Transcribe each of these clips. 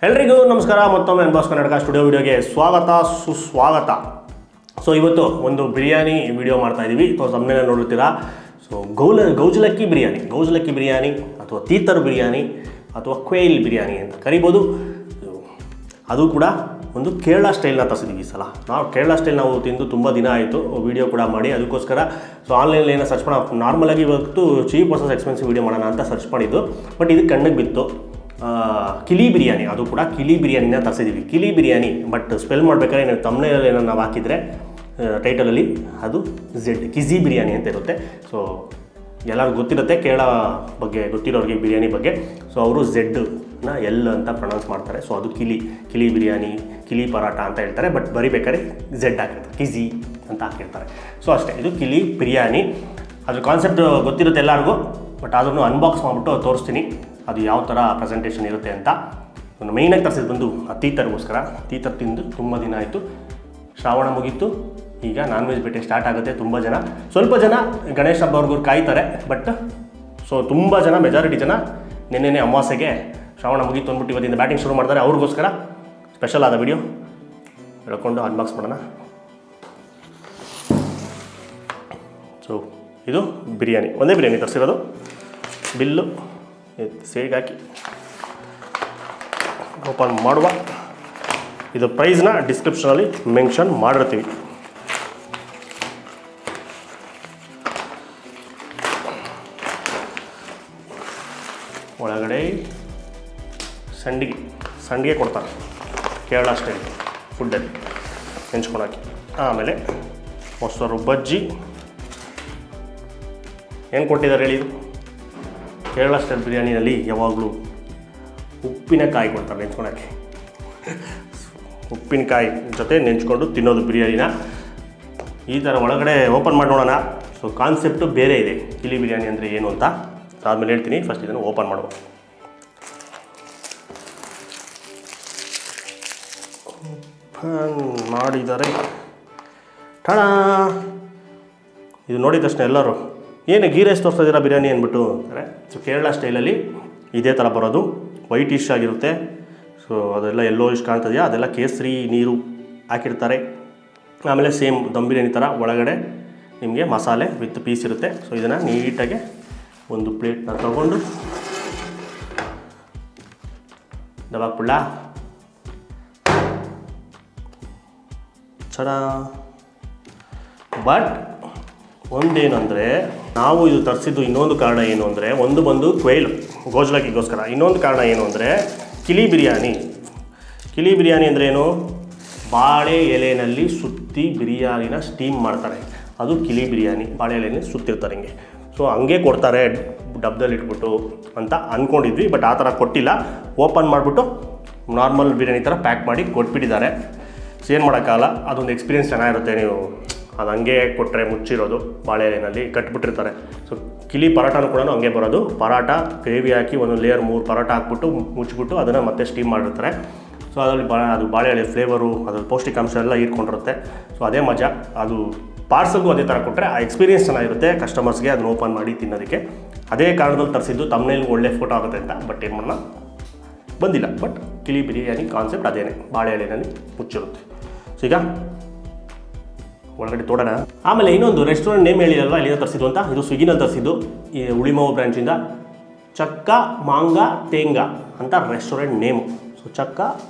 ಎಲ್ರಿಗೂ ನಮಸ್ಕಾರ. ಮತ್ತೊಮ್ಮೆ ಅನ್ಬಾಸ್ ಕರ್ನಾಟಕ ಸ್ಟುಡಿಯೋ ವಿಡಿಯೋಗೆ ಸ್ವಾಗತ ಸುಸ್ವಾಗತ. ಸೊ ಇವತ್ತು ಒಂದು ಬಿರಿಯಾನಿ ವಿಡಿಯೋ ಮಾಡ್ತಾ ಇದ್ದೀವಿ. ಸೊ ತಮ್ಮನೇಲೆ ನೋಡುತ್ತೀರಾ. ಸೊ ಗೌಜಲಕ್ಕಿ ಬಿರಿಯಾನಿ ಅಥವಾ ತೀತರ್ ಬಿರಿಯಾನಿ ಅಥವಾ ಕ್ವೇಲ್ ಬಿರಿಯಾನಿ ಅಂತ ಕರಿಬೋದು. ಅದು ಕೂಡ ಒಂದು ಕೇರಳ ಸ್ಟೈಲ್ನ ತರಿಸಿದ್ದೀವಿ ಈ ಸಲ. ಕೇರಳ ಸ್ಟೈಲ್ ನಾವು ತಿಂದು ತುಂಬ ದಿನ ಆಯಿತು, ವಿಡಿಯೋ ಕೂಡ ಮಾಡಿ. ಅದಕ್ಕೋಸ್ಕರ ಸೊ ಆನ್ಲೈನಲ್ಲಿ ಏನೋ ಸರ್ಚ್ ಮಾಡೋಣ. ನಾರ್ಮಲಾಗಿ ಇವತ್ತು ಚೀಪ್ ವರ್ಸಸ್ ಎಕ್ಸ್ಪೆನ್ಸಿವ್ ವಿಡಿಯೋ ಮಾಡೋಣ ಅಂತ ಸರ್ಚ್ ಮಾಡಿದ್ದು. ಬಟ್ ಇದು ಕಣ್ಣಿಗೆ ಬಿತ್ತು. ಕಿಲಿ ಬಿರಿಯಾನಿ, ಅದು ಕೂಡ ಕಿಲಿ ಬಿರಿಯಾನಿನ ತರಿಸಿದ್ದೀವಿ. ಕಿಲಿ ಬಿರಿಯಾನಿ, ಬಟ್ ಸ್ಪೆಲ್ ಮಾಡಬೇಕಾದ್ರೆ ನೀವು ತಮ್ಮನೇಲಿ ಏನೋ ನಾವು ಹಾಕಿದರೆ ಟೈಟಲಲ್ಲಿ ಅದು ಕಿಜಿ ಬಿರಿಯಾನಿ ಅಂತ ಇರುತ್ತೆ. ಸೊ ಎಲ್ಲರಿಗೂ ಗೊತ್ತಿರುತ್ತೆ ಕೇರಳ ಬಗ್ಗೆ, ಗೊತ್ತಿರೋರಿಗೆ ಬಿರಿಯಾನಿ ಬಗ್ಗೆ. ಸೊ ಅವರು ಝೆಡ್ನ ಎಲ್ ಅಂತ ಪ್ರೊನೌನ್ಸ್ ಮಾಡ್ತಾರೆ. ಸೊ ಅದು ಕಿಲಿ ಬಿರಿಯಾನಿ, ಕಿಲಿ ಪರಾಟ ಅಂತ ಹೇಳ್ತಾರೆ. ಬಟ್ ಬರಿಬೇಕಾದ್ರೆ ಝೆಡ್ ಹಾಕಿರ್ತಾರೆ, ಕಿಜಿ ಅಂತ ಹಾಕಿರ್ತಾರೆ. ಸೊ ಅಷ್ಟೇ, ಇದು ಕಿಲಿ ಬಿರಿಯಾನಿ. ಅದ್ರ ಕಾನ್ಸೆಪ್ಟ್ ಗೊತ್ತಿರುತ್ತೆ ಎಲ್ಲರಿಗೂ. ಬಟ್ ಅದನ್ನು ಅನ್ಬಾಕ್ಸ್ ಮಾಡಿಬಿಟ್ಟು ತೋರಿಸ್ತೀನಿ ಅದು ಯಾವ ಥರ ಪ್ರೆಸೆಂಟೇಷನ್ ಇರುತ್ತೆ ಅಂತ. ಒಂದು ಮೇಯ್ನಾಗಿ ತರಿಸಿದ್ದು ಬಂದು ತೀತರ್ಗೋಸ್ಕರ. ತೀತರ್ ತಿಂದು ತುಂಬ ದಿನ ಆಯಿತು. ಶ್ರಾವಣ ಮುಗೀತು, ಈಗ ನಾನ್ ವೆಜ್ ಬೇಟೆ ಸ್ಟಾರ್ಟ್ ಆಗುತ್ತೆ. ಸ್ವಲ್ಪ ಜನ ಗಣೇಶ ಹಬ್ಬವ್ರಿಗೂ ಕಾಯ್ತಾರೆ. ಬಟ್ ಸೊ ತುಂಬ ಜನ, ಮೆಜಾರಿಟಿ ಜನ ನೆನ್ನೆನೇ ಅಮಾವಾಸ್ಯೆಗೆ ಶ್ರಾವಣ ಮುಗೀತು ಅಂದ್ಬಿಟ್ಟು ಇವತ್ತಿಂದ ಬ್ಯಾಟಿಂಗ್ ಶುರು ಮಾಡ್ತಾರೆ. ಅವ್ರಿಗೋಸ್ಕರ ಸ್ಪೆಷಲ್ ಆದ ವಿಡಿಯೋ ಹೇಳ್ಕೊಂಡು ಅನ್ಬಾಕ್ಸ್ ಮಾಡೋಣ. ಸೊ ಇದು ಬಿರಿಯಾನಿ, ಒಂದೇ ಬಿರಿಯಾನಿ ತರಿಸಿರೋದು. ಬಿಲ್ಲು ಸೇರಿಗೆ ಹಾಕಿ ಓಪನ್ ಮಾಡುವ. ಇದು ಪ್ರೈಸ್ನ ಡಿಸ್ಕ್ರಿಪ್ಷನಲ್ಲಿ ಮೆನ್ಷನ್ ಮಾಡಿರ್ತೀವಿ. ಒಳಗಡೆ ಸಂಡಿಗೆ ಕೊಡ್ತಾರೆ ಕೇರಳ ಸ್ಟೈಲ್ ಫುಡ್ಡಲ್ಲಿ ನೆಂಚ್ಕೊಳಕ್ಕೆ. ಆಮೇಲೆ ಮೊಸರು ಬಜ್ಜಿ ಏನು ಕೊಟ್ಟಿದ್ದಾರೆ ಹೇಳಿ. ಇದು ಕೇರಳ ಸ್ಟೈಲ್ ಬಿರಿಯಾನಿಯಲ್ಲಿ ಯಾವಾಗಲೂ ಉಪ್ಪಿನಕಾಯಿ ಕೊಡ್ತಾರೆ ನೆಂಚ್ಕೊಳಕ್ಕೆ. ಉಪ್ಪಿನಕಾಯಿ ಜೊತೆ ನೆಂಚ್ಕೊಂಡು ತಿನ್ನೋದು ಬಿರಿಯಾನಿನ. ಈ ಥರ ಒಳಗಡೆ ಓಪನ್ ಮಾಡಿ ನೋಡೋಣ. ಸೊ ಕಾನ್ಸೆಪ್ಟು ಬೇರೆ ಇದೆ, ಕಿಲಿ ಬಿರಿಯಾನಿ ಅಂದರೆ ಏನು ಅಂತ. ಆದಮೇಲೆ ಹೇಳ್ತೀನಿ. ಫಸ್ಟ್ ಇದನ್ನು ಓಪನ್ ಮಾಡುವ. ಓಪನ್ ಮಾಡಿದರೆ ಠಣ. ಇದು ನೋಡಿದ ತಕ್ಷಣ ಎಲ್ಲರೂ ಏನು ಗೀ ರೈಸ್ ತೋರಿಸ್ತಾ ಇದ್ದೀರಾ ಬಿರಿಯಾನಿ ಅಂದ್ಬಿಟ್ಟು ಅಂದರೆ, ಸೊ ಕೇರಳ ಸ್ಟೈಲಲ್ಲಿ ಇದೇ ಥರ ಬರೋದು. ವೈಟಿಶ್ ಆಗಿರುತ್ತೆ. ಸೊ ಅದೆಲ್ಲ ಎಲ್ಲೋ ಇಷ್ಟು ಕಾಣ್ತದೆಯಾ, ಅದೆಲ್ಲ ಕೇಸರಿ ನೀರು ಹಾಕಿರ್ತಾರೆ. ಆಮೇಲೆ ಸೇಮ್ ದಮ್ ಬಿರಿಯಾನಿ ಥರ ಒಳಗಡೆ ನಿಮಗೆ ಮಸಾಲೆ ವಿತ್ ಪೀಸ್ ಇರುತ್ತೆ. ಸೊ ಇದನ್ನು ನೀಟಾಗಿ ಒಂದು ಪ್ಲೇಟ್ನ ತಗೊಂಡು ದಬಾಕ್ಬಿಡ್ಲ. ಚಡ. ಬಟ್ ಒಂದೇನು ಅಂದರೆ, ನಾವು ಇದು ತರಿಸಿದ್ದು ಇನ್ನೊಂದು ಕಾರಣ ಏನು ಅಂದರೆ, ಒಂದು ಬಂದು ಕ್ವೇಲ್ ಗೋಜಲಕ್ಕಿಗೋಸ್ಕರ. ಇನ್ನೊಂದು ಕಾರಣ ಏನು ಅಂದರೆ ಕಿಲಿ ಬಿರಿಯಾನಿ ಅಂದರೆ ಏನು, ಬಾಳೆ ಎಲೆಯಲ್ಲಿ ಸುತ್ತಿ ಬಿರಿಯಾನಿನ ಸ್ಟೀಮ್ ಮಾಡ್ತಾರೆ. ಅದು ಕಿಲಿ ಬಿರಿಯಾನಿ. ಬಾಳೆ ಎಲೆಯಲ್ಲಿ ಸುತ್ತಿರ್ತಾರೆ ಹಿಂಗೆ. ಸೊ ಹಂಗೆ ಕೊಡ್ತಾರೆ ಡಬ್ಬದಲ್ಲಿ ಇಟ್ಬಿಟ್ಟು ಅಂತ ಅಂದ್ಕೊಂಡಿದ್ವಿ. ಬಟ್ ಆ ಥರ ಕೊಟ್ಟಿಲ್ಲ. ಓಪನ್ ಮಾಡಿಬಿಟ್ಟು ನಾರ್ಮಲ್ ಬಿರಿಯಾನಿ ಥರ ಪ್ಯಾಕ್ ಮಾಡಿ ಕೊಟ್ಬಿಟ್ಟಿದ್ದಾರೆ. ಸೊ ಏನು ಮಾಡೋಕ್ಕಾಗಲ್ಲ, ಅದೊಂದು ಎಕ್ಸ್ಪೀರಿಯೆನ್ಸ್ ಚೆನ್ನಾಗಿರುತ್ತೆ. ನೀವು ಅದು ಹಂಗೆ ಕೊಟ್ಟರೆ ಮುಚ್ಚಿರೋದು ಬಾಳೆ ಎಲೆಯಲ್ಲಿ ಕಟ್ಬಿಟ್ಟಿರ್ತಾರೆ. ಸೊ ಕಿಲಿ ಪರಾಟನೂ ಕೂಡ ಹಂಗೆ ಬರೋದು. ಪರಾಟ ಗ್ರೇವಿ ಹಾಕಿ ಒಂದು ಲೇಯರ್ 3 ಪರಾಟ ಹಾಕ್ಬಿಟ್ಟು ಮುಚ್ಚಿಬಿಟ್ಟು ಅದನ್ನು ಮತ್ತೆ ಸ್ಟೀಮ್ ಮಾಡಿರ್ತಾರೆ. ಸೊ ಅದರಲ್ಲಿ ಅದು ಬಾಳೆ ಎಲೆ ಫ್ಲೇವರು, ಅದ್ರಲ್ಲಿ ಪೌಷ್ಟಿಕಾಂಶ ಎಲ್ಲ ಹೀರ್ಕೊಂಡಿರುತ್ತೆ. ಸೊ ಅದೇ ಮಜಾ. ಅದು ಪಾರ್ಸಲ್ಗೂ ಅದೇ ಥರ ಕೊಟ್ಟರೆ ಆ ಎಕ್ಸ್ಪೀರಿಯೆನ್ಸ್ ಚೆನ್ನಾಗಿರುತ್ತೆ ಕಸ್ಟಮರ್ಸ್ಗೆ ಅದನ್ನು ಓಪನ್ ಮಾಡಿ ತಿನ್ನೋದಕ್ಕೆ. ಅದೇ ಕಾರಣದಲ್ಲಿ ತರಿಸಿದ್ದು, ತಮ್ಮನೇಲಿ ಒಳ್ಳೆ ಫೋಟೋ ಆಗುತ್ತೆ ಅಂತ. ಬಟ್ ಏನು ಮಾಡೋಣ, ಬಂದಿಲ್ಲ. ಬಟ್ ಕಿಲಿ ಬಿರಿಯಾನಿ ಕಾನ್ಸೆಪ್ಟ್ ಅದೇನೆ, ಬಾಳೆ ಎಲೆಯಲ್ಲಿ ಮುಚ್ಚಿರುತ್ತೆ. ಸೊ ಈಗ ಒಳಗಡೆ ತೋಡೋಣ. ಆಮೇಲೆ ಇನ್ನೊಂದು ರೆಸ್ಟೋರೆಂಟ್ ನೇಮ್ ಹೇಳಿರಲ್ವ, ಇಲ್ಲಿಂದ ತರಿಸಿದ್ದು ಅಂತ. ಇದು ಸ್ವಿಗ್ಗಿನಲ್ಲಿ ತರಿಸಿದ್ದು, ಈ ಉಳಿಮಾವು ಬ್ರಾಂಚಿಂದ. ಚಕ್ಕ ಮಾಂಗಾ ತೇಂಗಾ ಅಂತ ರೆಸ್ಟೋರೆಂಟ್ ನೇಮು. ಸೊ ಚಕ್ಕ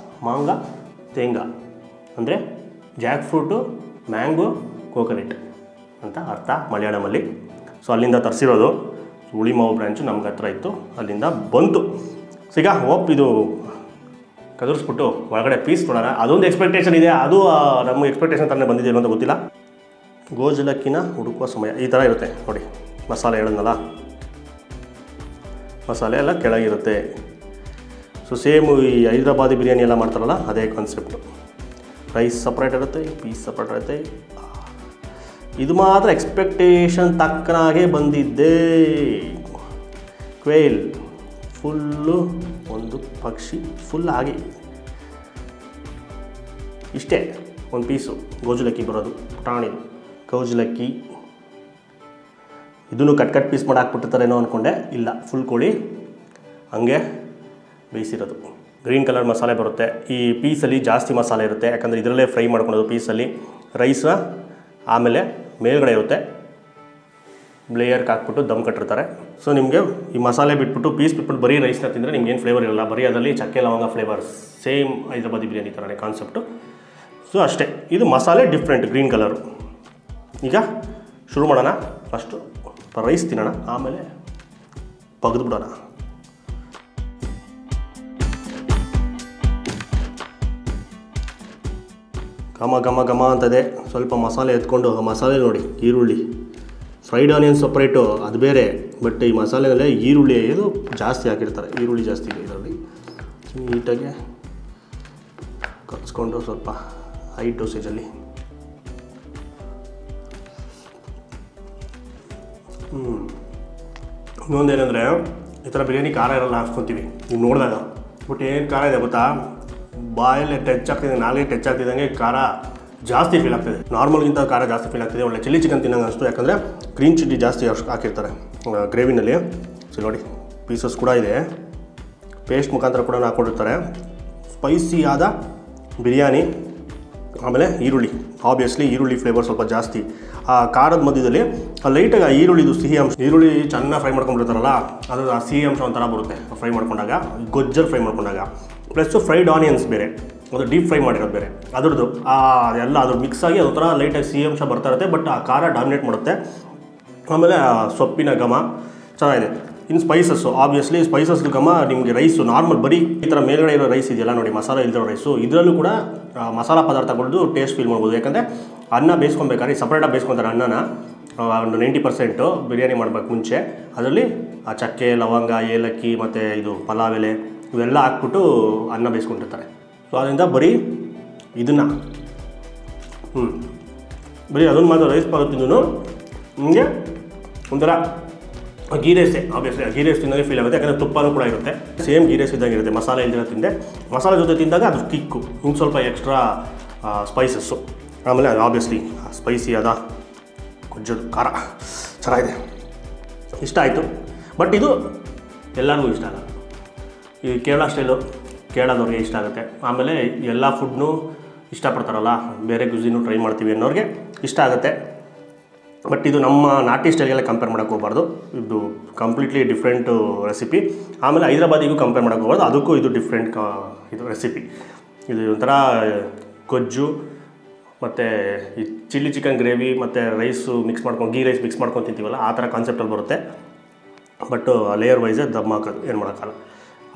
ಮಾಂಗಾ ತೇಂಗಾ ಅಂದರೆ ಜಾಕ್ ಫ್ರೂಟು, ಮ್ಯಾಂಗೋ, ಕೋಕೋನಟ್ ಅಂತ ಅರ್ಥ ಮಲಯಾಳಮಲ್ಲಿ. ಸೊ ಅಲ್ಲಿಂದ ತರಿಸಿರೋದು. ಉಳಿಮಾವು ಬ್ರಾಂಚು ನಮ್ಗೆ ಹತ್ರ ಇತ್ತು, ಅಲ್ಲಿಂದ ಬಂತು. ಸೊ ಈಗ ಇದು ಕದರ್ಸ್ಬಿಟ್ಟು ಒಳಗಡೆ ಪೀಸ್ ಕೊಡೋಣ. ಅದೊಂದು ಎಕ್ಸ್ಪೆಕ್ಟೇಷನ್ ಇದೆ. ಅದು ನಮಗೆ ಎಕ್ಸ್ಪೆಕ್ಟೇಷನ್ ಥರನೇ ಬಂದಿದೆ ಅಂತ ಗೊತ್ತಿಲ್ಲ. ಗೋಜಲಕ್ಕಿನ ಹುಡುಕುವ ಸಮಯ ಈ ಥರ ಇರುತ್ತೆ ನೋಡಿ. ಮಸಾಲೆ ಹೇಳಿದ್ನಲ್ಲ, ಮಸಾಲೆ ಎಲ್ಲ ಕೆಳಗಿರುತ್ತೆ. ಸೊ ಸೇಮ್ ಈ ಹೈದ್ರಾಬಾದಿ ಬಿರಿಯಾನಿ ಎಲ್ಲ ಮಾಡ್ತಾರಲ್ಲ, ಅದೇ ಕಾನ್ಸೆಪ್ಟು. ರೈಸ್ ಸಪ್ರೇಟ್ ಇರುತ್ತೆ, ಪೀಸ್ ಸಪ್ರೇಟ್ ಇರುತ್ತೆ. ಇದು ಮಾತ್ರ ಎಕ್ಸ್ಪೆಕ್ಟೇಷನ್ ತಕ್ಕನಾಗೆ ಬಂದಿದ್ದೆ. ಕ್ವೇಲ್ ಫುಲ್ಲು ಒಂದು ಪಕ್ಷಿ ಫುಲ್ ಆಗಿ ಇಷ್ಟೇ ಒಂದು ಪೀಸು ಗೋಜಲಕ್ಕಿ ಬರೋದು. ಪುಟಾಣಿದು ಗೌಜಲಕ್ಕಿ. ಇದನ್ನು ಕಟ್ ಪೀಸ್ ಮಾಡಿ ಹಾಕ್ಬಿಟ್ಟಿರ್ತಾರೇನೋ ಅಂದ್ಕೊಂಡೆ. ಇಲ್ಲ, ಫುಲ್ ಕೋಳಿ ಹಂಗೆ ಬೇಯಿಸಿರೋದು. ಗ್ರೀನ್ ಕಲರ್ ಮಸಾಲೆ ಬರುತ್ತೆ. ಈ ಪೀಸಲ್ಲಿ ಜಾಸ್ತಿ ಮಸಾಲೆ ಇರುತ್ತೆ, ಯಾಕಂದರೆ ಇದರಲ್ಲೇ ಫ್ರೈ ಮಾಡ್ಕೊಳೋದು ಪೀಸಲ್ಲಿ. ರೈಸ್ನ ಆಮೇಲೆ ಮೇಲ್ಗಡೆ ಇರುತ್ತೆ, ಲೇಯರ್ಗೆ ಹಾಕ್ಬಿಟ್ಟು ದಮ್ ಕಟ್ಟಿರ್ತಾರೆ. ಸೊ ನಿಮಗೆ ಈ ಮಸಾಲೆ ಬಿಟ್ಬಿಟ್ಟು ಪೀಸ್ ಬಿಟ್ಬಿಟ್ಟು ಬರೀ ರೈಸ್ನ ತಿಂದರೆ ನಿಮ್ಗೆ ಏನು ಫ್ಲೇವರ್ ಇರಲ್ಲ, ಬರೀ ಅದರಲ್ಲಿ ಚಕ್ಕೆ ಲವಂಗ ಫ್ಲೇವರ್. ಸೇಮ್ ಹೈದ್ರಾಬಾದಿ ಬಿರಿಯಾನಿ ಥರನೇ ಕಾನ್ಸೆಪ್ಟು. ಸೊ ಅಷ್ಟೇ, ಇದು ಮಸಾಲೆ ಡಿಫ್ರೆಂಟ್ ಗ್ರೀನ್ ಕಲರು. ಈಗ ಶುರು ಮಾಡೋಣ. ಫಸ್ಟು ರೈಸ್ ತಿನ್ನೋಣ, ಆಮೇಲೆ ತೆಗೆದುಬಿಡೋಣ. ಘಮ ಘಮ ಘಮ ಅಂತದೆ. ಸ್ವಲ್ಪ ಮಸಾಲೆ ಎತ್ಕೊಂಡು, ಮಸಾಲೆ ನೋಡಿ, ಈರುಳ್ಳಿ, ಫ್ರೈಡ್ ಆನಿಯನ್ ಸಪ್ರೇಟು ಅದು ಬೇರೆ, ಬಟ್ ಈ ಮಸಾಲೆನಲ್ಲೇ ಈರುಳ್ಳಿ ಇದು ಜಾಸ್ತಿ ಹಾಕಿರ್ತಾರೆ. ಈರುಳ್ಳಿ ಜಾಸ್ತಿ ಇದೆ ಇದರಲ್ಲಿ. ನೀಟಾಗಿ ಕಲಿಸ್ಕೊಂಡು ಸ್ವಲ್ಪ ಹೈ ಡೋಸೇಜಲ್ಲಿ. ಇನ್ನೊಂದೇನೆಂದರೆ, ಈ ಥರ ಬಿರಿಯಾನಿ ಖಾರ ಇರಲ್ಲ ಅನ್ಸ್ಕೊತೀವಿ ನೀವು ನೋಡಿದಾಗ. ಬಟ್ ಏನು ಖಾರ ಇದೆ ಗೊತ್ತಾ, ಬಾಯಲ್ಲಿ ಟಚ್ ಆಗ್ತಿದೆ, ನಾಲ್ಗೆ ಟಚ್ ಆಗ್ತಿದ್ದಂಗೆ ಖಾರ ಜಾಸ್ತಿ ಫೀಲ್ ಆಗ್ತಿದೆ. ನಾರ್ಮಲ್ಗಿಂತ ಖಾರ ಜಾಸ್ತಿ ಫೀಲ್ ಆಗ್ತಿದೆ. ಒಳ್ಳೆ ಚಿಲ್ಲಿ ಚಿಕನ್ ತಿನ್ನಂಗೆ ಅನಿಸ್ತು, ಯಾಕಂದರೆ ಗ್ರೀನ್ ಚಿಲ್ಲಿ ಜಾಸ್ತಿ ಹಾಕಿರ್ತಾರೆ ಗ್ರೇವಿನಲ್ಲಿ. ಸೊ ನೋಡಿ, ಪೀಸಸ್ ಕೂಡ ಇದೆ, ಪೇಸ್ಟ್ ಮುಖಾಂತರ ಕೂಡ ಹಾಕ್ಕೊಂಡಿರ್ತಾರೆ. ಸ್ಪೈಸಿ ಆದ ಬಿರಿಯಾನಿ. ಆಮೇಲೆ ಈರುಳ್ಳಿ, ಆಬ್ವಿಯಸ್ಲಿ ಈರುಳ್ಳಿ ಫ್ಲೇವರ್ ಸ್ವಲ್ಪ ಜಾಸ್ತಿ. ಆ ಖಾರದ ಮಧ್ಯದಲ್ಲಿ ಲೈಟಾಗಿ ಆ ಈರುಳ್ಳಿದು ಸಿಹಿ ಅಂಶ, ಈರುಳ್ಳಿ ಚೆನ್ನಾಗಿ ಫ್ರೈ ಮಾಡ್ಕೊಂಡಿರ್ತಾರಲ್ಲ, ಅದು ಆ ಸಿಹಿ ಅಂಶ ಒಂಥರ ಬರುತ್ತೆ ಫ್ರೈ ಮಾಡ್ಕೊಂಡಾಗ, ಗೊಜ್ಜಲ್ಲಿ ಫ್ರೈ ಮಾಡ್ಕೊಂಡಾಗ. ಪ್ಲಸ್ಸು ಫ್ರೈಡ್ ಆನಿಯನ್ಸ್ ಬೇರೆ, ಅದು ಡೀಪ್ ಫ್ರೈ ಮಾಡಿರೋದು ಬೇರೆ, ಅದ್ರದ್ದು ಎಲ್ಲ ಅದ್ರ ಮಿಕ್ಸ್ ಆಗಿ ಅದೊಂಥರ ಲೈಟಾಗಿ ಸಿಹಿ ಅಂಶ ಬರ್ತಾ ಇರುತ್ತೆ, ಬಟ್ ಆ ಖಾರ ಡಾಮಿನೇಟ್ ಮಾಡುತ್ತೆ. ಆಮೇಲೆ ಸೊಪ್ಪಿನ ಘಮ ಚೆನ್ನಾಗಿದೆ. ಇನ್ನು ಸ್ಪೈಸಸ್ಸು, ಆಬ್ವಿಯಸ್ಲಿ ಸ್ಪೈಸಸ್ ಘಮ. ನಿಮಗೆ ರೈಸು ನಾರ್ಮಲ್ ಬರೀ ಈ ಥರ ಮೇಲ್ಗಡೆ ಇರೋ ರೈಸ್ ಇದೆಯಲ್ಲ ನೋಡಿ, ಮಸಾಲೆ ಇಲ್ದಿರೋ ರೈಸು, ಇದರಲ್ಲೂ ಕೂಡ ಮಸಾಲ ಪದಾರ್ಥಗಳದ್ದು ಟೇಸ್ಟ್ ಫೀಲ್ ಮಾಡ್ಬೋದು. ಯಾಕಂದರೆ ಅನ್ನ ಬೇಯಿಸ್ಕೊಬೇಕಾದ್ರೆ ಸಪ್ರೇಟಾಗಿ ಬೇಯಿಸ್ಕೊತಾರೆ ಅನ್ನನ. ಒಂದು 90% ಬಿರಿಯಾನಿ ಮಾಡಬೇಕು ಮುಂಚೆ. ಅದರಲ್ಲಿ ಆ ಚಕ್ಕೆ ಲವಂಗ ಏಲಕ್ಕಿ ಮತ್ತು ಇದು ಪಲಾವ್ ಎಲೆ ಇವೆಲ್ಲ ಹಾಕ್ಬಿಟ್ಟು ಅನ್ನ ಬೇಯಿಸ್ಕೊಂಡಿರ್ತಾರೆ. ಸೊ ಅದರಿಂದ ಬರೀ ಇದನ್ನು ಬರೀ ಅದನ್ನು ಮಾತ್ರ ರೈಸ್ ತಿಂದು ನಿಮಗೆ ಒಂಥರ ಗೀ ರೈಸೇ, ಆಬ್ವಿಯಸ್ಲಿ ಗೀ ರೈಸ್ ತಿಂದಾಗೆ ಫೀಲ್ ಆಗುತ್ತೆ. ಯಾಕಂದರೆ ತುಪ್ಪನೂ ಕೂಡ ಇರುತ್ತೆ, ಸೇಮ್ ಗೀ ರೈಸ್ ಇದ್ದಂಗೆ ಇರುತ್ತೆ. ಮಸಾಲೆ ಇಲ್ದಿರೋ ತಿಂದೆ, ಮಸಾಲೆ ಜೊತೆ ತಿಂದಾಗ ಅದು ಕಿಕ್ಕು, ಇನ್ನು ಸ್ವಲ್ಪ ಎಕ್ಸ್ಟ್ರಾ ಸ್ಪೈಸಸ್ಸು. ಆಮೇಲೆ ಅದು ಆಬ್ವಿಯಸ್ಲಿ ಸ್ಪೈಸಿ ಆದ ಗೊಜ್ಜದು ಖಾರ ಚೆನ್ನಾಗಿದೆ, ಇಷ್ಟ ಆಯಿತು. ಬಟ್ ಇದು ಎಲ್ಲರಿಗೂ ಇಷ್ಟ ಆಗಲ್ಲ. ಈ ಕೇರಳ ಸ್ಟೈಲು ಕೇರಳದವ್ರಿಗೆ ಇಷ್ಟ ಆಗುತ್ತೆ. ಆಮೇಲೆ ಎಲ್ಲ ಫುಡ್ನೂ ಇಷ್ಟಪಡ್ತಾರಲ್ಲ, ಬೇರೆ ಕ್ಯುಸಿನೂ ಟ್ರೈ ಮಾಡ್ತೀವಿ ಅನ್ನೋರಿಗೆ ಇಷ್ಟ ಆಗುತ್ತೆ. ಬಟ್ ಇದು ನಮ್ಮ ನಾಟಿ ಸ್ಟೈಲ್ಗೆಲ್ಲ ಕಂಪೇರ್ ಮಾಡೋಕ್ಕೆ ಹೋಗ್ಬಾರ್ದು, ಇದು ಕಂಪ್ಲೀಟ್ಲಿ ಡಿಫ್ರೆಂಟು ರೆಸಿಪಿ. ಆಮೇಲೆ ಹೈದ್ರಾಬಾದಿಗೂ ಕಂಪೇರ್ ಮಾಡೋಕ್ಕೆ ಹೋಗ್ಬಾರ್ದು, ಅದಕ್ಕೂ ಇದು ಡಿಫ್ರೆಂಟ್ ಇದು ರೆಸಿಪಿ. ಇದು ಒಂಥರ ಗೊಜ್ಜು ಮತ್ತು ಈ ಚಿಲ್ಲಿ ಚಿಕನ್ ಗ್ರೇವಿ ಮತ್ತು ರೈಸು ಮಿಕ್ಸ್ ಮಾಡ್ಕೊಂಡು, ಗೀ ರೈಸ್ ಮಿಕ್ಸ್ ಮಾಡ್ಕೊಂಡು ತಿಂತೀವಲ್ಲ, ಆ ಥರ ಕಾನ್ಸೆಪ್ಟಲ್ಲಿ ಬರುತ್ತೆ. ಬಟ್ ಲೇಯರ್ ವೈಸೇ ದಮ್ ಹಾಕೋದು ಏನು ಮಾಡೋಕ್ಕಲ್ಲ.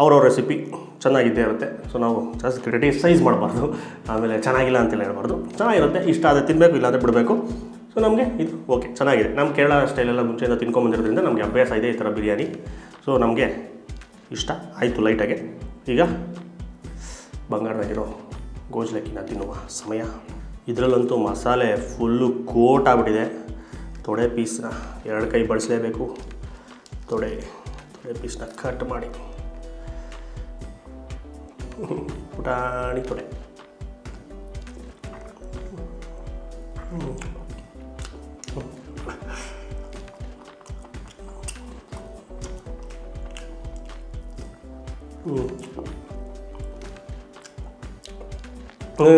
ಅವ್ರವ್ರ ರೆಸಿಪಿ ಚೆನ್ನಾಗಿದ್ದೇ ಇರುತ್ತೆ. ಸೊ ನಾವು ಜಾಸ್ತಿ ಕ್ರಿಟಿಸೈಸ್ ಮಾಡಬಾರ್ದು, ಆಮೇಲೆ ಚೆನ್ನಾಗಿಲ್ಲ ಅಂತೆಲ್ಲ ಹೇಳ್ಬಾರ್ದು. ಚೆನ್ನಾಗಿರುತ್ತೆ, ಇಷ್ಟ ಆದರೆ ತಿನ್ನಬೇಕು, ಇಲ್ಲಾಂದರೆ ಬಿಡಬೇಕು. ಸೊ ನಮಗೆ ಇದು ಓಕೆ, ಚೆನ್ನಾಗಿದೆ. ನಮ್ಮ ಕೇರಳ ಸ್ಟೈಲೆಲ್ಲ ಮುಂಚೆಯಿಂದ ತಿನ್ಕೊಂಬಂದಿರೋದ್ರಿಂದ ನಮಗೆ ಅಭ್ಯಾಸ ಇದೆ ಈ ಥರ ಬಿರಿಯಾನಿ. ಸೊ ನಮಗೆ ಇಷ್ಟ ಆಯಿತು ಲೈಟಾಗೆ. ಈಗ ಬಂಗಾರದಾಗಿರೋ ಗೋಜ್ಲಕ್ಕಿನ ತಿನ್ನುವ ಸಮಯ. ಇದರಲ್ಲಂತೂ ಮಸಾಲೆ ಫುಲ್ಲು ಕೋಟ್ ಆಗಿಬಿಟ್ಟಿದೆ. ತೊಡೆ ಪೀಸ್ನ 2 ಕೈ ಬಳಸಲೇಬೇಕು. ತೊಡೆ ಪೀಸ್ನ ಕಟ್ ಮಾಡಿ, ಪುಟಾಣಿ ತೊಡೆ.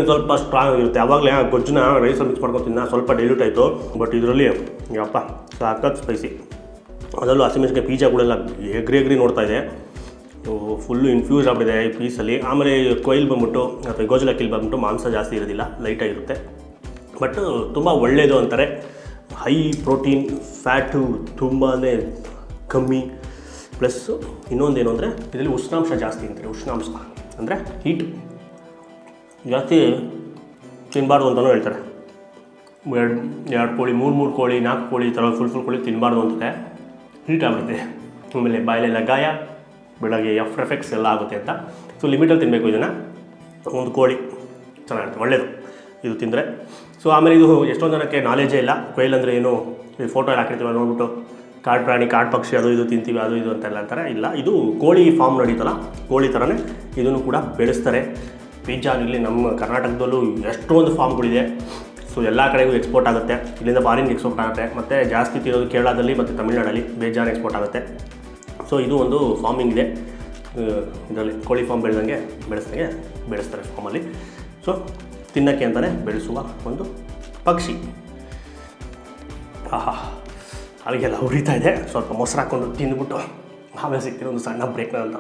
ಸ್ವಲ್ಪ ಸ್ಟ್ರಾಂಗ್ ಆಗಿರುತ್ತೆ. ಆವಾಗಲೇ ಗೊಜ್ಜನ್ನ ರೈಸಲ್ಲಿ ಮಿಕ್ಸ್ ಮಾಡ್ಕೊಂಡು ತಿನ್ನ ಸ್ವಲ್ಪ ಡೈಲ್ಯೂಟ್ ಆಯಿತು. ಬಟ್ ಇದರಲ್ಲಿ ಯಪ್ಪ ಸಾಕತ್ತು ಸ್ಪೈಸಿ. ಅದರಲ್ಲೂ ಹಸಿಮೆಣಸಿನಕಾಯಿ ಪೀಜಾ ಕೂಡ ಎಗ್ರಿ ನೋಡ್ತಾ ಇದೆ, ಫುಲ್ಲು ಇನ್ಫ್ಯೂಸ್ ಆಗಿಬಿಟ್ಟಿದೆ ಈ ಪೀಸಲ್ಲಿ. ಆಮೇಲೆ ಕೊಯ್ಲು ಬಂದ್ಬಿಟ್ಟು ಅಥವಾ ಗೋಜಲಕ್ಕಿಲ್ ಬಂದ್ಬಿಟ್ಟು ಮಾಂಸ ಜಾಸ್ತಿ ಇರೋದಿಲ್ಲ, ಲೈಟಾಗಿರುತ್ತೆ. ಬಟ್ ತುಂಬ ಒಳ್ಳೆಯದು ಅಂತಾರೆ. ಹೈ ಪ್ರೋಟೀನ್, ಫ್ಯಾಟು ತುಂಬಾ ಕಮ್ಮಿ. ಪ್ಲಸ್ಸು ಇನ್ನೊಂದೇನು ಅಂದರೆ ಇದರಲ್ಲಿ ಉಷ್ಣಾಂಶ ಜಾಸ್ತಿ ಅಂತಾರೆ. ಉಷ್ಣಾಂಶ ಅಂದರೆ ಹೀಟ್ ಜಾಸ್ತಿ ತಿನ್ನಬಾರ್ದು ಅಂತಲೂ ಹೇಳ್ತಾರೆ. 2 ಕೋಳಿ 3 ಕೋಳಿ 4 ಕೋಳಿ ಈ ಥರ ಫುಲ್ ಕೋಳಿ ತಿನ್ನಬಾರ್ದು ಅಂತಾರೆ, ಹೀಟ್ ಆಗುತ್ತೆ. ಆಮೇಲೆ ಬಾಯಲ್ಲೆಲ್ಲ ಗಾಯ, ಬೆಳಗ್ಗೆ ಎಫೆಕ್ಟ್ಸ್ ಎಲ್ಲ ಆಗುತ್ತೆ ಅಂತ. ಸೊ ಲಿಮಿಟಲ್ಲಿ ತಿನ್ನಬೇಕು ಇದನ್ನು. 1 ಕೋಳಿ ಚೆನ್ನಾಗಿರುತ್ತೆ, ಒಳ್ಳೆಯದು ಇದು ತಿಂದರೆ. ಸೊ ಆಮೇಲೆ ಇದು ಎಷ್ಟೊಂದು ಜನಕ್ಕೆ ನಾಲೆಜೇ ಇಲ್ಲ. ಕೊಯ್ಲು ಅಂದರೆ ಏನು, ಈ ಫೋಟೋ ಎಲ್ಲ ಹಾಕಿರ್ತೀವಲ್ಲ ನೋಡ್ಬಿಟ್ಟು ಕಾಡು ಪ್ರಾಣಿ ಕಾಡು ಪಕ್ಷಿ ಅದು ಇದು ತಿಂತೀವಿ ಅದು ಇದು ಅಂತೆಲ್ಲ ಅಂತಾರೆ. ಇಲ್ಲ, ಇದು ಕೋಳಿ ಫಾರ್ಮ್ ನಡೀತಲ್ಲ, ಕೋಳಿ ಥರನೇ ಇದನ್ನು ಕೂಡ ಬೆಳೆಸ್ತಾರೆ. ಪಿಜ್ಜಾ ಆಗಲಿ ನಮ್ಮ ಕರ್ನಾಟಕದಲ್ಲೂ ಎಷ್ಟೊಂದು ಫಾರ್ಮ್ಗಳಿದೆ. ಸೊ ಎಲ್ಲ ಕಡೆಗೂ ಎಕ್ಸ್ಪೋರ್ಟ್ ಆಗುತ್ತೆ, ಇಲ್ಲಿಂದ ಫಾರಿನ್ಗೆ ಎಕ್ಸ್ಪೋರ್ಟ್ ಆಗುತ್ತೆ. ಮತ್ತು ಜಾಸ್ತಿ ತಿರೋದು ಕೇರಳದಲ್ಲಿ ಮತ್ತು ತಮಿಳ್ನಾಡಲ್ಲಿ ಬೇಜಾನ್ ಎಕ್ಸ್ಪೋರ್ಟ್ ಆಗುತ್ತೆ. ಸೊ ಇದು ಒಂದು ಫಾರ್ಮಿಂಗ್ ಇದೆ. ಇದರಲ್ಲಿ ಕೋಳಿ ಫಾರ್ಮ್ ಬೆಳೆಸ್ತಾರೆ ಫಾರ್ಮಲ್ಲಿ. ಸೊ ತಿನ್ನೋಕ್ಕೆ ಅಂತಲೇ ಬೆಳೆಸುವ ಒಂದು ಪಕ್ಷಿ. ಆಹಾ, ಅಲ್ಲಿಗೆಲ್ಲ ಉರಿತಾ ಇದೆ. ಸ್ವಲ್ಪ ಮೊಸರು ಹಾಕ್ಕೊಂಡು ತಿಂದುಬಿಟ್ಟು ಆಮೇಲೆ ಸಿಗ್ತೀನಿ ಒಂದು ಸಣ್ಣ ಬ್ರೇಕ್ನ ಅಂತ.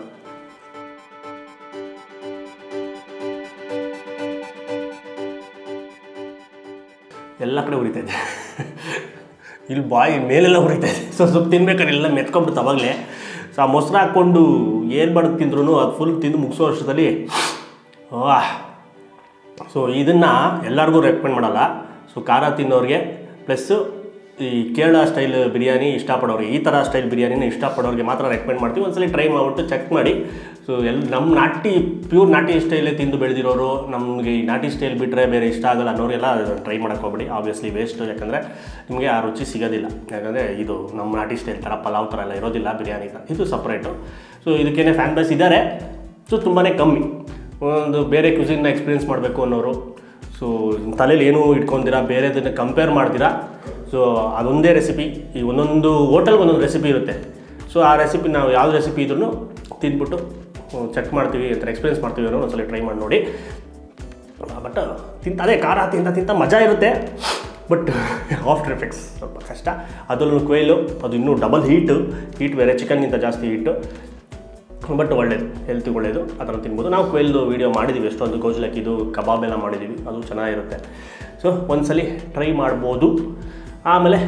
ಎಲ್ಲ ಕಡೆ ಉರಿತಾ ಇದೆ, ಇಲ್ಲಿ ಬಾಯಿ ಮೇಲೆಲ್ಲ ಉರಿತಾ ಇದೆ. ಸ್ವಲ್ಪ ತಿನ್ಬೇಕಾದ್ರೆ ಎಲ್ಲ ಮೆತ್ಕೊಂಡ್ಬಿಡ್ತು ಅವಾಗಲೇ. ಸೊ ಆ ಮೊಸರು ಹಾಕ್ಕೊಂಡು ಏನು ಮಾಡೋದು ತಿಂದ್ರೂ ಅದು ಫುಲ್ ತಿಂದು ಮುಗಿಸೋ ವರ್ಷದಲ್ಲಿ ಸೊ ಇದನ್ನು ಎಲ್ಲರಿಗೂ ರೆಕಮೆಂಡ್ ಮಾಡಲ್ಲ. ಸೊ ಖಾರ ತಿನ್ನೋರಿಗೆ ಪ್ಲಸ್ಸು ಈ ಕೇರಳ ಸ್ಟೈಲ್ ಬಿರಿಯಾನಿ ಇಷ್ಟಪಡೋರಿಗೆ, ಈ ಥರ ಸ್ಟೈಲ್ ಬಿರಿಯಾನಿನ ಇಷ್ಟಪಡೋರಿಗೆ ಮಾತ್ರ ರೆಕಮೆಂಡ್ ಮಾಡ್ತೀವಿ. ಒಂದ್ಸಲ ಟ್ರೈ ಮಾಡಿಬಿಟ್ಟು ಚೆಕ್ ಮಾಡಿ. ಸೊ ನಮ್ಮ ಪ್ಯೂರ್ ನಾಟಿ ಸ್ಟೈಲೇ ತಿಂದು ಬೆಳೆದಿರೋರು, ನಮಗೆ ಈ ನಾಟಿ ಸ್ಟೈಲ್ ಬಿಟ್ಟರೆ ಬೇರೆ ಇಷ್ಟ ಆಗಲ್ಲ ಅನ್ನೋರಿಗೆಲ್ಲ ಟ್ರೈ ಮಾಡೋಕ್ಕೆ ಹೋಗ್ಬೇಡಿ. ಆಬ್ವಿಯಸ್ಲಿ ವೇಸ್ಟು, ಯಾಕಂದರೆ ನಿಮಗೆ ಆ ರುಚಿ ಸಿಗೋದಿಲ್ಲ. ಯಾಕಂದರೆ ಇದು ನಮ್ಮ ನಾಟಿ ಸ್ಟೈಲ್ ಥರ ಪಲಾವ್ ಥರ ಎಲ್ಲ ಇರೋದಿಲ್ಲ ಬಿರಿಯಾನಿ, ಇದು ಸಪ್ರೇಟು. ಸೊ ಇದಕ್ಕೇನೆ ಫ್ಯಾನ್ ಬೇಸ್ ಇದ್ದಾರೆ. ಸೊ ತುಂಬಾ ಕಮ್ಮಿ. ಒಂದು ಬೇರೆ ಕ್ಯೂಸಿನ್ನ ಎಕ್ಸ್ಪೀರಿಯೆನ್ಸ್ ಮಾಡಬೇಕು ಅನ್ನೋರು, ಸೊ ತಲೆಯಲ್ಲಿ ಏನೂ ಇಟ್ಕೊಂಡಿರಾ, ಬೇರೆದನ್ನು ಕಂಪೇರ್ ಮಾಡ್ತೀರಾ. ಸೊ ಅದೊಂದೇ ರೆಸಿಪಿ, ಈ ಒಂದೊಂದು ಹೋಟೆಲ್ಗೆ ಒಂದೊಂದು ರೆಸಿಪಿ ಇರುತ್ತೆ. ಸೊ ಆ ರೆಸಿಪಿ ನಾವು ಯಾವ್ದು ರೆಸಿಪಿ ಇದ್ರೂ ತಿಂದ್ಬಿಟ್ಟು ಚೆಕ್ ಮಾಡ್ತೀವಿ ಅಂತ ಎಕ್ಸ್ಪೀರಿಯೆನ್ಸ್ ಮಾಡ್ತೀವಿ ಅನ್ನೋ ಒಂದ್ಸಲ ಟ್ರೈ ಮಾಡಿ ನೋಡಿ. ಬಟ್ ಅದೇ ಖಾರ ತಿಂತ ಮಜಾ ಇರುತ್ತೆ. ಬಟ್ ಆಫ್ಟರ್ ಎಫೆಕ್ಟ್ಸ್ ಸ್ವಲ್ಪ ಕಷ್ಟ. ಅದರಲ್ಲೂ ಕೊಯ್ಲು, ಅದು ಇನ್ನೂ ಡಬಲ್ ಹೀಟ್ ಬೇರೆ, ಚಿಕನ್ಗಿಂತ ಜಾಸ್ತಿ ಹೀಟು. ಬಟ್ ಒಳ್ಳೇದು, ಹೆಲ್ತಿಗೆ ಒಳ್ಳೆಯದು, ಆ ಥರ ತಿನ್ಬೋದು. ನಾವು ಕೊಯ್ಲು ವೀಡಿಯೋ ಮಾಡಿದ್ದೀವಿ, ಎಷ್ಟೊಂದು ಗೋಜ್ಲಕ್ಕಿದು ಕಬಾಬ್ ಎಲ್ಲ ಮಾಡಿದ್ದೀವಿ, ಅದು ಚೆನ್ನಾಗಿರುತ್ತೆ. ಸೊ ಒಂದ್ಸಲಿ ಟ್ರೈ ಮಾಡ್ಬೋದು. ಆಮೇಲೆ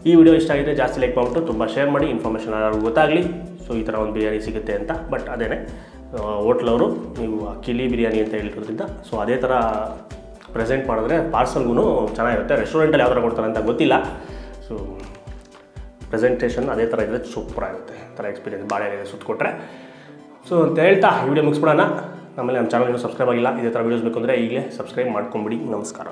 ಈ ವಿಡಿಯೋ ಇಷ್ಟ ಆಗಿದ್ರೆ ಜಾಸ್ತಿ ಲೈಕ್ ಮಾಡಿಬಿಟ್ಟು ತುಂಬ ಶೇರ್ ಮಾಡಿ, ಇನ್ಫಾರ್ಮೇಷನ್ ಯಾರು ಗೊತ್ತಾಗಲಿ. ಸೊ ಈ ಥರ ಒಂದು ಬಿರಿಯಾನಿ ಸಿಗುತ್ತೆ ಅಂತ. ಬಟ್ ಅದೇ ಹೋಟ್ಲವರು ನೀವು ಕಿಲಿ ಬಿರಿಯಾನಿ ಅಂತ ಹೇಳಿರೋದ್ರಿಂದ ಸೊ ಅದೇ ಥರ ಪ್ರೆಸೆಂಟ್ ಮಾಡಿದ್ರೆ ಪಾರ್ಸಲ್ಗೂ ಚೆನ್ನಾಗಿರುತ್ತೆ. ರೆಸ್ಟೋರೆಂಟಲ್ಲಿ ಯಾವ ಥರ ಕೊಡ್ತಾರೆ ಅಂತ ಗೊತ್ತಿಲ್ಲ. ಸೊ ಪ್ರೆಸೆಂಟೇಷನ್ ಅದೇ ಥರ ಇದ್ದರೆ ಸೂಪರಾಗಿರುತ್ತೆ. ಆ ಥರ ಎಕ್ಸ್ಪೀರಿಯೆನ್ಸ್ ಬಾಳೆಹಣ್ಣು ಸುತ್ತಕೊಟ್ರೆ. ಸೊ ಅಂತ ಹೇಳ್ತಾ ಈ ವಿಡಿಯೋ ಮುಗಿಸ್ಬಿಡೋಣ. ಆಮೇಲೆ ನಮ್ಮ ಚಾನಲ್ ಇನ್ನೂ ಸಬ್ಸ್ಕ್ರೈಬ್ ಆಗಿಲ್ಲ, ಇದೇ ಥರ ವೀಡಿಯೋಸ್ ಬೇಕು ಅಂದರೆ ಈಗಲೇ ಸಬ್ಸ್ಕ್ರೈಬ್ ಮಾಡ್ಕೊಂಬಿಡಿ. ನಮಸ್ಕಾರ.